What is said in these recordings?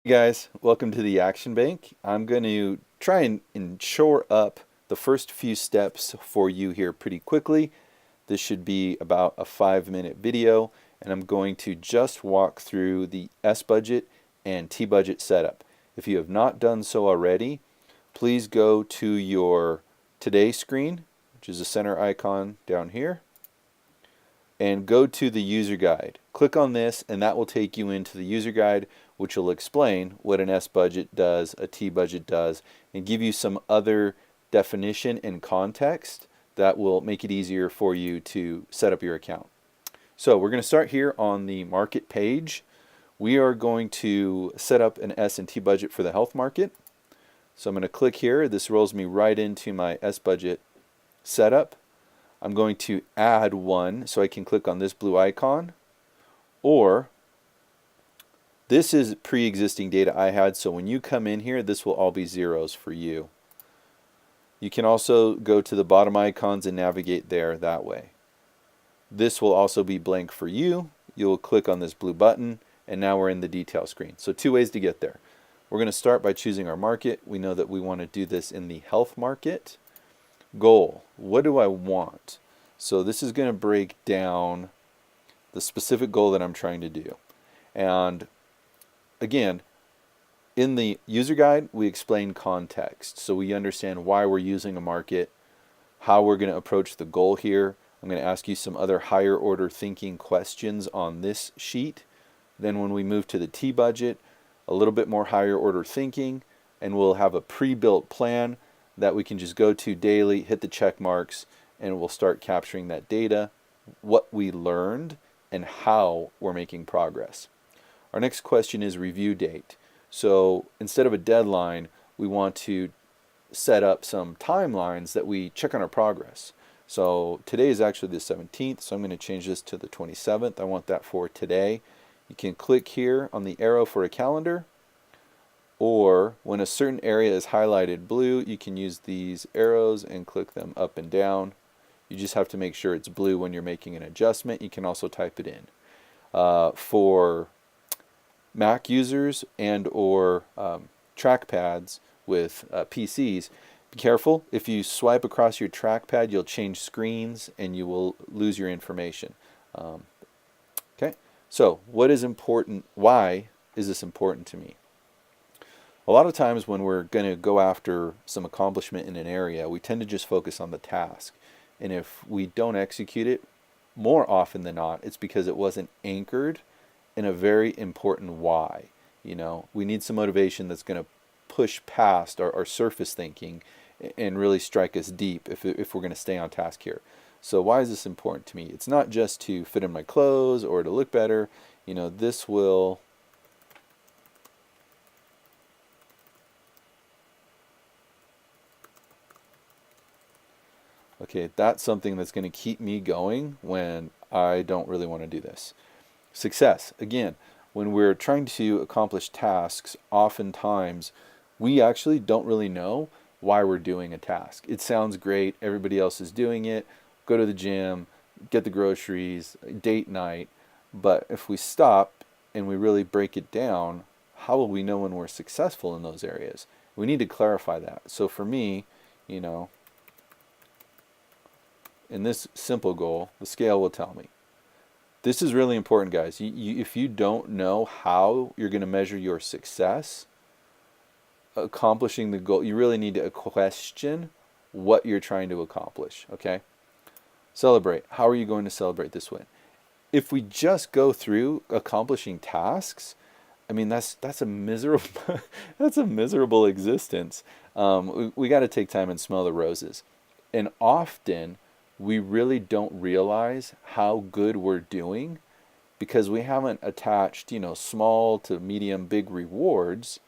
Hey guys, welcome to the Action Bank. I'm going to try and shore up the first few steps for you here pretty quickly. This should be about a 5-minute video, and I'm going to just walk through the S-Budget and T-Budget setup. If you have not done so already, please go to your Today screen, which is the center icon down here, and go to the user guide. Click on this and that will take you into the user guide, which will explain what an S-budget does, a T-budget does, and give you some other definition and context that will make it easier for you to set up your account. So we're going to start here on the market page. We are going to set up an S and T budget for the health market. So I'm going to click here. This rolls me right into my S-budget setup. I'm going to add one, so I can click on this blue icon, or this is pre-existing data I had, so when you come in here, this will all be zeros for you. You can also go to the bottom icons and navigate there that way. This will also be blank for you. You'll click on this blue button, and now we're in the detail screen. So 2 ways to get there. We're going to start by choosing our market. We know that we want to do this in the health market. Goal, what do I want? So this is going to break down the specific goal that I'm trying to do. And again, in the user guide, we explain context. So we understand why we're using a market, how we're going to approach the goal here. I'm going to ask you some other higher order thinking questions on this sheet. Then when we move to the T budget, a little bit more higher order thinking, and we'll have a pre-built plan that we can just go to daily, hit the check marks, and we'll start capturing that data, what we learned, and how we're making progress. Our next question is review date. So instead of a deadline, we want to set up some timelines that we check on our progress. So today is actually the 17th, so I'm going to change this to the 27th. I want that for today. You can click here on the arrow for a calendar, or when a certain area is highlighted blue, you can use these arrows and click them up and down. You just have to make sure it's blue when you're making an adjustment. You can also type it in. For Mac users and or trackpads with PCs, be careful. If you swipe across your trackpad, you'll change screens and you will lose your information. Okay, so what is important? Why is this important to me? A lot of times when we're going to go after some accomplishment in an area, we tend to just focus on the task. And if we don't execute it, more often than not, it's because it wasn't anchored in a very important why. You know, we need some motivation that's going to push past our surface thinking and really strike us deep if we're going to stay on task here. So why is this important to me? It's not just to fit in my clothes or to look better. You know, this will okay, that's something that's going to keep me going when I don't really want to do this. Success. Again, when we're trying to accomplish tasks, oftentimes we actually don't really know why we're doing a task. It sounds great, everybody else is doing it, go to the gym, get the groceries, date night, but if we stop and we really break it down, how will we know when we're successful in those areas? We need to clarify that. So for me, you know, in this simple goal, the scale will tell me. This is really important, guys. If you don't know how you're going to measure your success accomplishing the goal, you really need to question what you're trying to accomplish, okay? Celebrate. How are you going to celebrate this win? If we just go through accomplishing tasks, I mean, that's a miserable that's a miserable existence. We got to take time and smell the roses. And often we really don't realize how good we're doing because we haven't attached, you know, small to medium, big rewards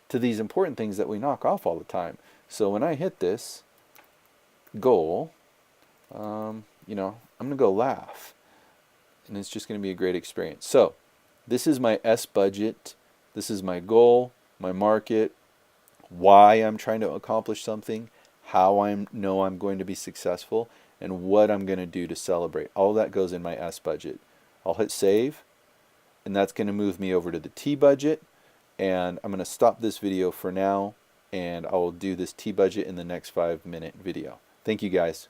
to these important things that we knock off all the time. So when I hit this goal, you know, I'm going to go laugh. And it's just going to be a great experience. So this is my S budget. This is my goal, my market, why I'm trying to accomplish something, how I know I'm going to be successful, and what I'm going to do to celebrate. All that goes in my S budget. I'll hit save, and that's going to move me over to the T budget. And I'm going to stop this video for now, and I will do this T-budget in the next 5-minute video. Thank you guys.